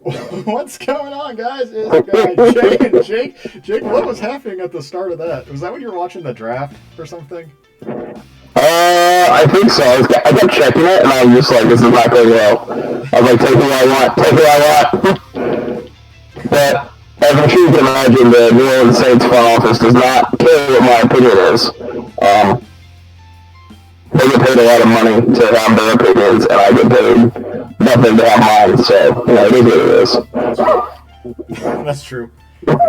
What's going on, guys? It's Jake, what was happening at the start of that? Was that when you were watching the draft or something? I think so. I kept checking it, and I was just like, "This is not going well." I was like, "Take what I want, take what I want." But as I'm sure you can imagine, the New Orleans Saints front office does not care what my opinion is. They get paid a lot of money to have their opinions, and I get paid nothing to have mine. So it is what it is. That's true.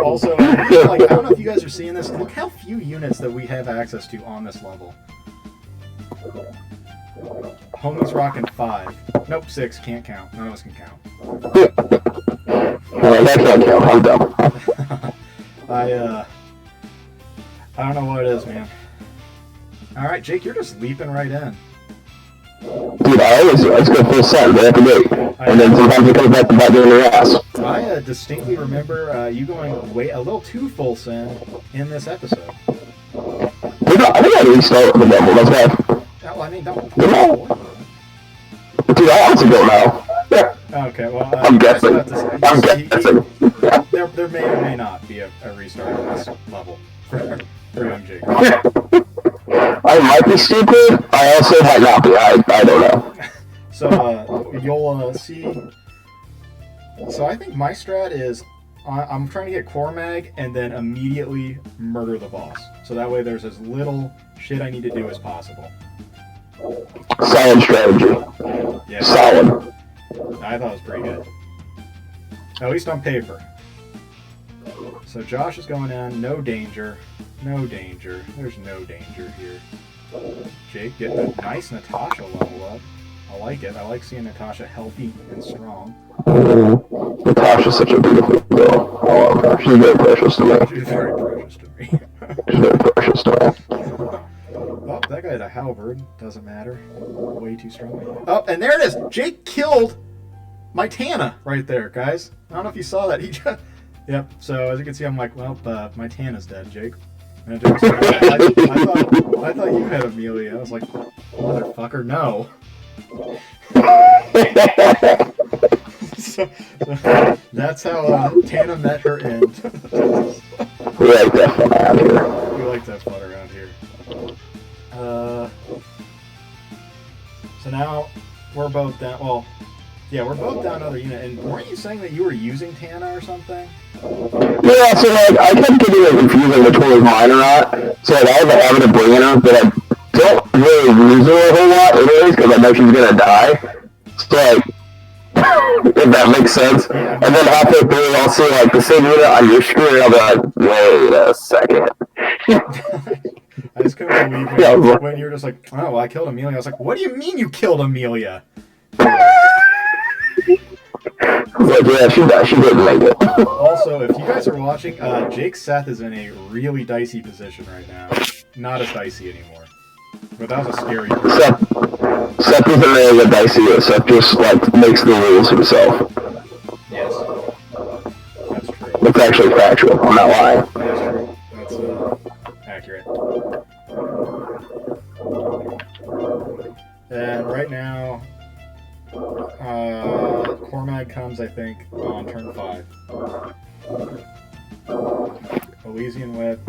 Also, I don't know if you guys are seeing this. Look how few units that we have access to on this level. Homie's rocking 5. Nope, 6. Can't count. None of us can count. That can't count. I'm dumb. I don't know what it is, man. All right, Jake, you're just leaping right in. Dude, I always do. I just go full set right at the gate. And then sometimes it comes back to bite you in your ass. I distinctly remember you going a little too full send in this episode. I think I restart the level. That's why. Well, I mean, don't. Dude, I honestly don't know. Okay, well, I'm guessing. I'm guessing. There may or may not be a restart on this level for MJ. I might be stupid. I also might not be. I don't know. So you'll see. So I think my strat is I'm trying to get core mag and then immediately murder the boss. So that way there's as little shit I need to do as possible. Solid strategy. Yeah. Solid. I thought it was pretty good. At least on paper. So Josh is going in. No danger. No danger. There's no danger here. Jake getting a nice Natasha level up. I like it. I like seeing Natasha healthy and strong. Natasha's such a beautiful girl. I love her. She's very precious to me. She's very precious to me. She's very precious to me. Oh, that guy had a halberd. Doesn't matter. Way too strong. Oh, and there it is. Jake killed my Tana right there, guys. I don't know if you saw that. He just... Yep. So as you can see, I'm like, well, my Tana's dead, Jake. And Jake's like, I thought you had Amelia. I was like, motherfucker, no. so that's how Tana met her end. We like that fun around here. We like that fun around here. So now we're both down. Well, yeah, we're both down another unit. And weren't you saying that you were using Tana or something? Yeah, so I kept getting confused which one was mine or not. So I was having to bring her, but I don't really use her a whole lot anyways, because I know she's gonna die. So if that makes sense. Yeah. And then halfway through, I'll see the same unit on your screen. I'll be like, wait a second. I just couldn't believe when you were just like, oh, well, I killed Amelia. I was like, what do you mean you killed Amelia? Yeah, she didn't make it. Also, if you guys are watching, Jake Seth is in a really dicey position right now. Not as dicey anymore. But that was a scary person. Seth isn't really a dicey. Seth just makes the rules himself. Yes. That's true. It's actually factual. I'm not lying. That's true. That's accurate. And right now, Cormag comes, I think, on turn 5. Elysian Whip.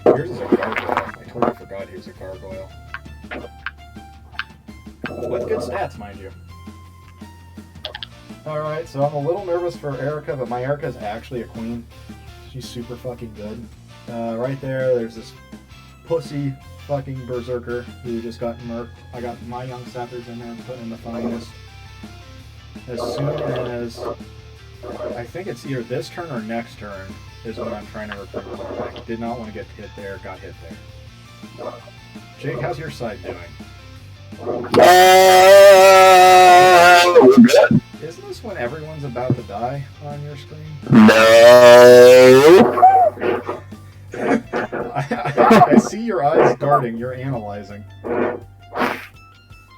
Yours is a gargoyle. I totally forgot he was a gargoyle. With good stats, mind you. Alright, so I'm a little nervous for Erica, but my Erica is actually a queen. She's super fucking good. Right there's this pussy fucking berserker who just got murked. I got my young sappers in there and put in the finest. As soon as I think it's either this turn or next turn is when I'm trying to recruit Cormac. Did not want to get hit there, got hit there. Jake, how's your side doing? We're good. Isn't this when everyone's about to die on your screen? No. I see your eyes darting. You're analyzing.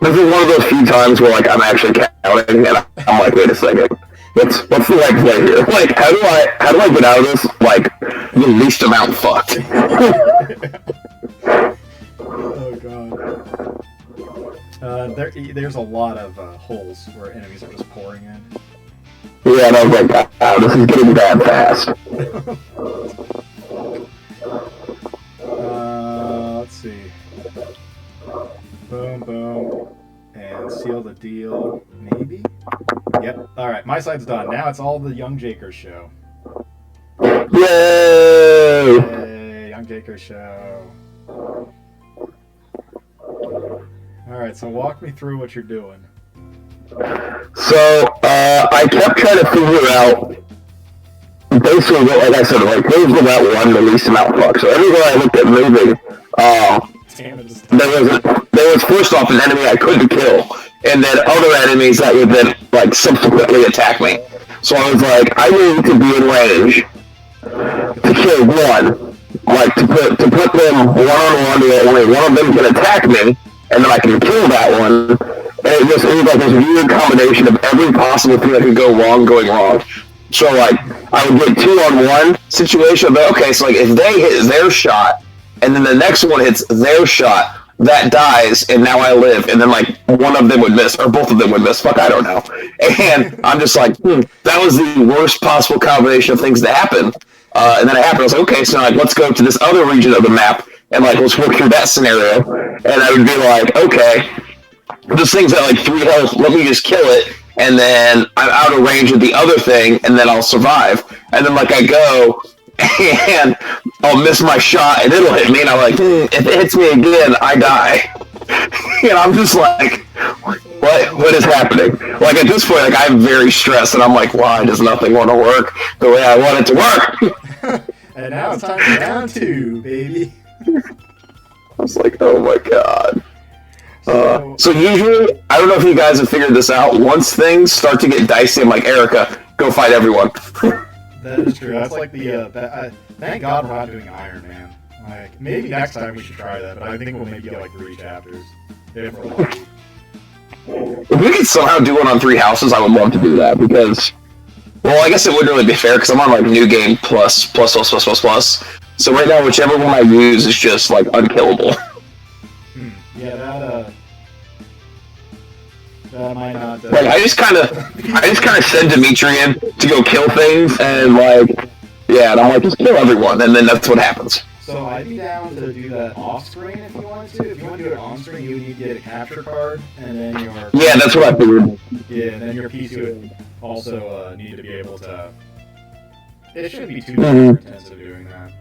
This is one of those few times where I'm actually counting, and I'm like, wait a second. What's the play here? How do I get out of this the least amount fucked? Oh god. There's a lot of holes where enemies are just pouring in. Yeah, and I was like, oh, this is getting bad fast. Let's see. Boom, boom. And seal the deal, maybe? Yep. Alright, my side's done. Now it's all the Young Jakers show. Yay! Yay, Young Jakers show. Alright, so walk me through what you're doing. So, I kept trying to figure out, basically, like I said, like, here's the that one, the least amount of fuck. So everywhere I looked at moving, there was first off an enemy I couldn't kill, and then other enemies that would then, like, subsequently attack me. So I was like, I need to be in range to kill one. Like, to put them one-on-one to only one of them can attack me, and then I can kill that one. And it was like this weird combination of every possible thing that could go wrong going wrong. So, like, I would get 2-on-1 situation, but okay, so, like, if they hit their shot, and then the next one hits their shot, that dies, and now I live, and then, like, one of them would miss, or both of them would miss, fuck, I don't know. And I'm just like, that was the worst possible combination of things to happen. And then it happened, I was like, okay, so, like, let's go to this other region of the map, and, like, let's work through that scenario. And I would be like, okay, this thing's at, like, 3 health, let me just kill it, and then I'm out of range of the other thing, and then I'll survive. And then, like, I go, and I'll miss my shot, and it'll hit me, and I'm like, if it hits me again, I die. And I'm just like, what is happening? Like, at this point, like, I'm very stressed, and I'm like, why does nothing want to work the way I want it to work? And now it's time for round 2, baby. I was like, oh my god. So usually, I don't know if you guys have figured this out, once things start to get dicey, I'm like, Erica, go fight everyone. That is true. That's like the, thank God we're not doing Iron Man. Like, maybe next time we should try that, but I think we'll maybe get like 3 chapters. If we're lucky. If we could somehow do one on 3 houses, I would love to do that, because, well, I guess it wouldn't really be fair, because I'm on, like, New Game plus. So right now, whichever one I use is just, like, unkillable. Yeah, that might not. Like, I just kind of send Dimitri in to go kill things, and, like, yeah, and I'm like, just kill everyone, and then that's what happens. So I'd be down to do that off-screen if you wanted to. If you want to do it on-screen, you would need to get a capture card, and then your... Yeah, that's what I figured. Yeah, and then your PC would also need to be able to... It shouldn't be too intensive doing that.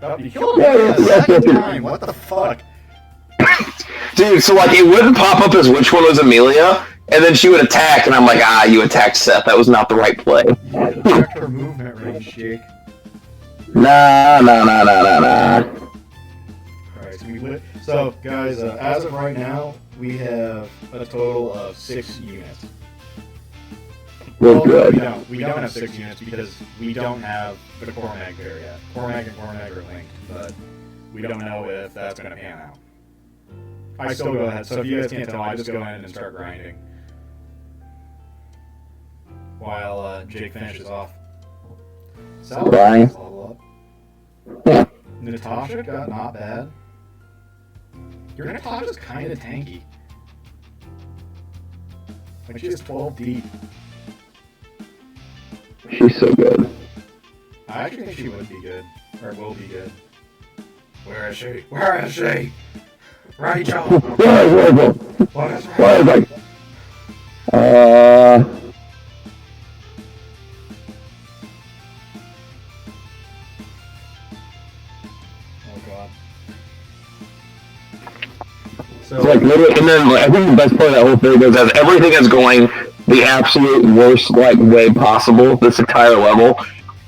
But you killed me a second time, what the fuck? Dude, so, like, it wouldn't pop up as which one was Amelia, and then she would attack, and I'm like, you attacked Seth, that was not the right play. Yeah, check her movement range, Jake. Nah. Alright, so guys, as of right now, we have a total of 6 units. We're good. We don't have 6 units because we don't have the Cormag there yet. Cormag and Cormag are linked, but we don't know if that's going to pan out. I still go ahead, so if you guys can't tell, I just go ahead and start grinding. While Jake finishes off. Bye. Natasha got not bad. Your Natasha's kind of tanky. Like, she has 12 deep. She's so good. I actually think she would be good. Or will be good. Where is she? Where is she? Rachel! Where is it? What is Where is it? Oh god. So, like, literally, and then, like, I think the best part of that whole thing is that everything is going the absolute worst, like, way possible, this entire level.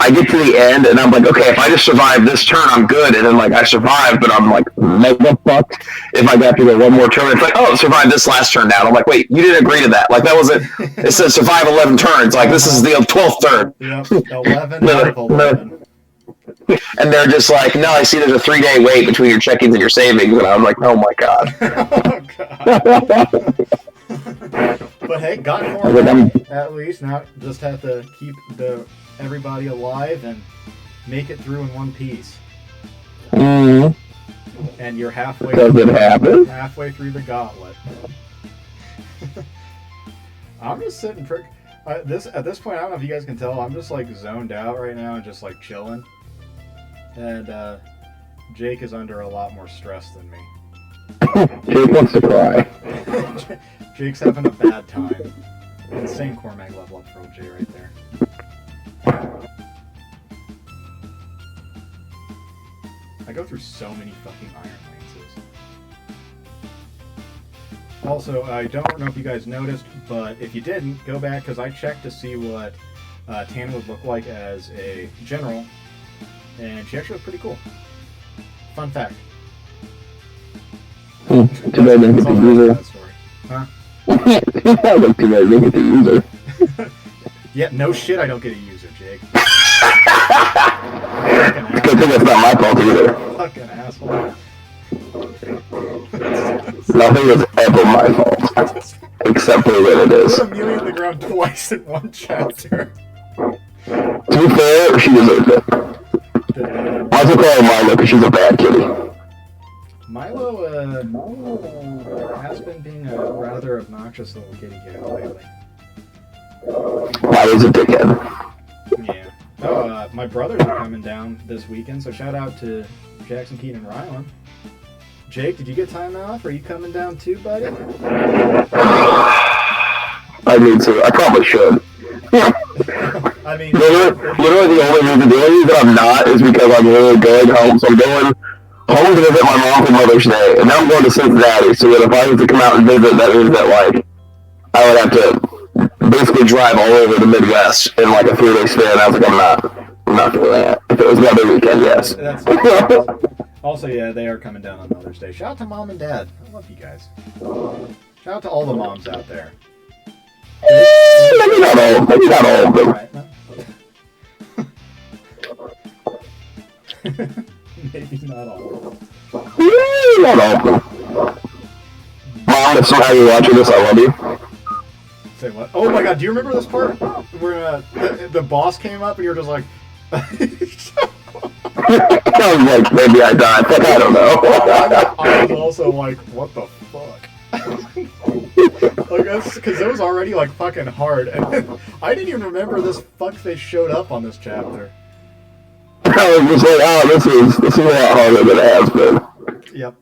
I get to the end, and I'm like, okay, if I just survive this turn, I'm good. And then, like, I survive, but I'm, like, mega fucked if I got to go one more turn. It's like, oh, survive this last turn now. And I'm like, wait, you didn't agree to that. Like, that wasn't, it said survive 11 turns. Like, this is the 12th turn. Yep, 11 out of 11. And they're just like, no, I see there's a 3-day wait between your check-ins and your savings. And I'm like, oh my god. Oh god. But hey, got more at least. Now just have to keep everybody alive and make it through in one piece. Mm-hmm. And you're halfway. Does it happen? Halfway through the gauntlet. I'm just sitting. At this point, I don't know if you guys can tell, I'm just like zoned out right now and just like chilling. And Jake is under a lot more stress than me. Jake wants to cry. Jake's having a bad time. Insane core mag level up for old Jay right there. I go through so many fucking Iron Lances. Also, I don't know if you guys noticed, but if you didn't, go back, because I checked to see what Tana would look like as a general, and she actually looked pretty cool. Fun fact. Too bad I didn't get the user. Huh? I look too bad I didn't get the user. Yeah, no shit, I don't get a user, Jake. I think it's not my fault either. Fucking asshole. Nothing is ever my fault. Except for when it is. Put Amelia on the ground twice in one chapter. To be fair, she deserves it. I also call her Milo because she's a bad kitty. Milo has been being a rather obnoxious little kitty cat lately. Milo's a dickhead. Yeah. Oh, my brothers are coming down this weekend, so shout out to Jackson, Keenan, and Rylan. Jake, did you get time off? Are you coming down too, buddy? I need to. I probably should. I mean, literally the only reason that I'm not is because I'm really going home. So I'm going home to visit my mom for Mother's Day, and now I'm going to Cincinnati. So that if I was to come out and visit, that means that like I would have to basically drive all over the Midwest in like a 3-day span. I was like, I'm not doing that. If it was another weekend, yes. Also, yeah, they are coming down on Mother's Day. Shout out to Mom and Dad. I love you guys. Shout out to all the moms out there. Maybe not all. Maybe not all of them. Right, maybe not all. Maybe not all of them. Mom, if somehow you're watching this, I love you. Say what? Oh my god, do you remember this part? Where the boss came up and you were just like... I was like, maybe I died, but I don't know. I was also like, what the fuck? Like, that's because it was already like fucking hard, and I didn't even remember this fuckface showed up on this chapter. I was just like, oh, this is a lot harder than it has been. Yep,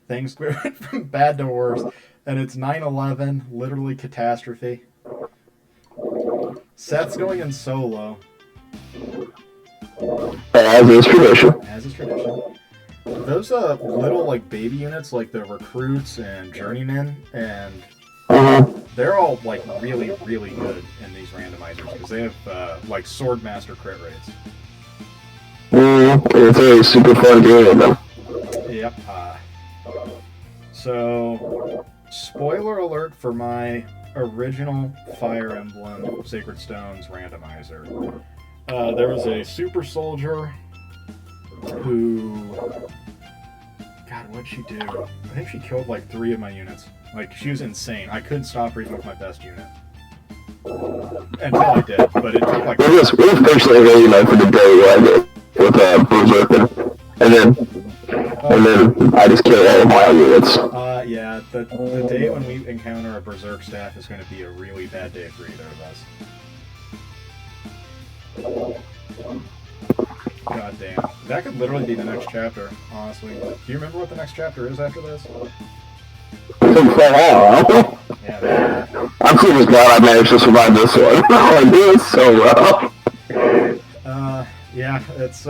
things went from bad to worse, and it's 9/11, literally catastrophe. Seth's going in solo. As is tradition. As is tradition. Those little like baby units, like the recruits and journeymen, and they're all like really, really good in these randomizers because they have like swordmaster crit rates. It's a super fun game with them. Yep. So, spoiler alert for my original Fire Emblem Sacred Stones randomizer. There was a super soldier who... God, what'd she do? I think she killed like 3 of my units. Like, she was insane. I couldn't stop her even with my best unit. Until I did, but it took like... It was basically really nice for the day where I did with Berserker. And then I just killed all of my units. Yeah, the day when we encounter a Berserk staff is going to be a really bad day for either of us. God damn. That could literally be the next chapter, honestly. Do you remember what the next chapter is after this? Yeah, I'm so just glad I managed to survive this one. I do it so well. Yeah, it's,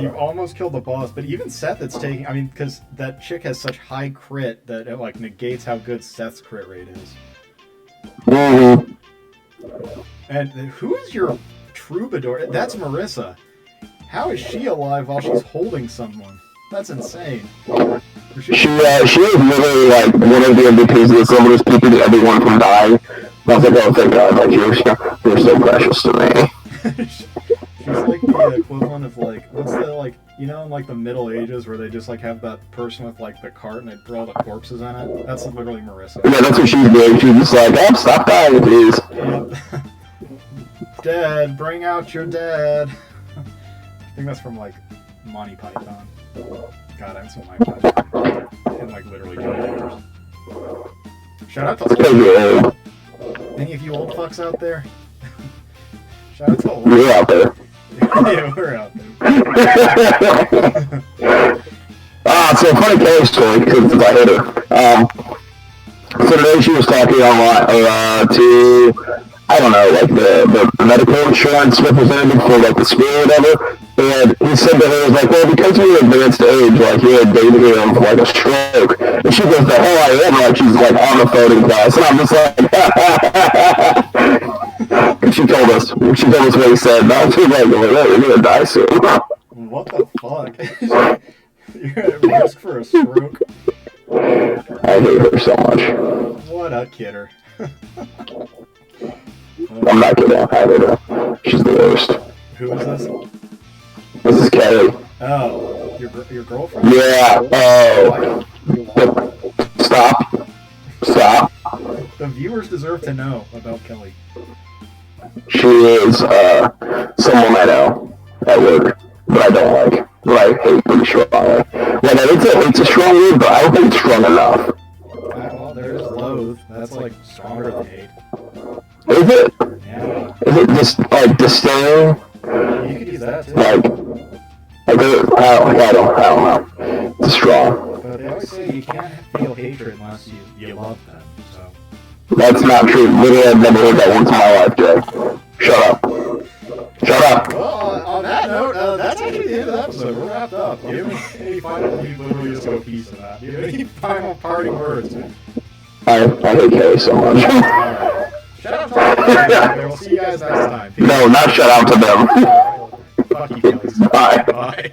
you've almost killed the boss, but even Seth it's taking, I mean, because that chick has such high crit that it, like, negates how good Seth's crit rate is. And who is your troubadour? That's Marissa. How is she alive while she's holding someone? That's insane. She is literally like one of the MVPs of the summer, just keeping everyone from dying. I was like, oh, thank God, like, you're so precious to me. She's like the equivalent of like, what's the, like, you know, in like the Middle Ages where they just like have that person with like the cart and they put all the corpses in it? That's literally Marissa. Yeah, that's what she's doing. She's just like, oh, stop dying, please. Yep. Dead, bring out your dead. I think that's from like Monty Python. God, I'm so Monty Python. And like literally 2 years. Shout out to Because you're old. any of you old fucks out there. Shout out to old. You're out there. Yeah, we're out there. So funny Kelly story, because I hit her. So today she was talking online to, I don't know, like the medical insurance representative for like the school or whatever. And he said to her, like, well, because you're advanced age, like you're a danger of like a stroke. And she goes, the hell I am, like she's like on the phone in class. And I'm just like, and she told us what he said. Now she's like, you're gonna die soon. What the fuck? You're at risk for a stroke. I hate her so much. What a kidder. I'm not kidding. I hate her. She's the worst. Who is this? This is Kelly. Oh, your girlfriend? Yeah. Oh. Stop. The viewers deserve to know about Kelly. She is someone I know at work, but I don't like. But I hate pretty strongly. Like, it's a strong word, but I don't think it's strong enough. Well, there's loathe. That's like stronger than hate. Is it? Yeah. Is it just like disdain? You could use that too. Like I don't know. It's strong. But they always say you can't feel hatred unless you love them. So. That's not true. Literally, I've never heard that once in my life, Jay. Shut up. Shut up. Well, on that note, that's actually the end of the episode. We're wrapped up. Do you have any final? You literally just go piece of that. Do you have any final parting words? I hate Kelly so much. Alright. Shout out to all of you. We'll see you guys next time. Peace. No, not shout out to them. Fuck you, Kelly. Bye. Bye.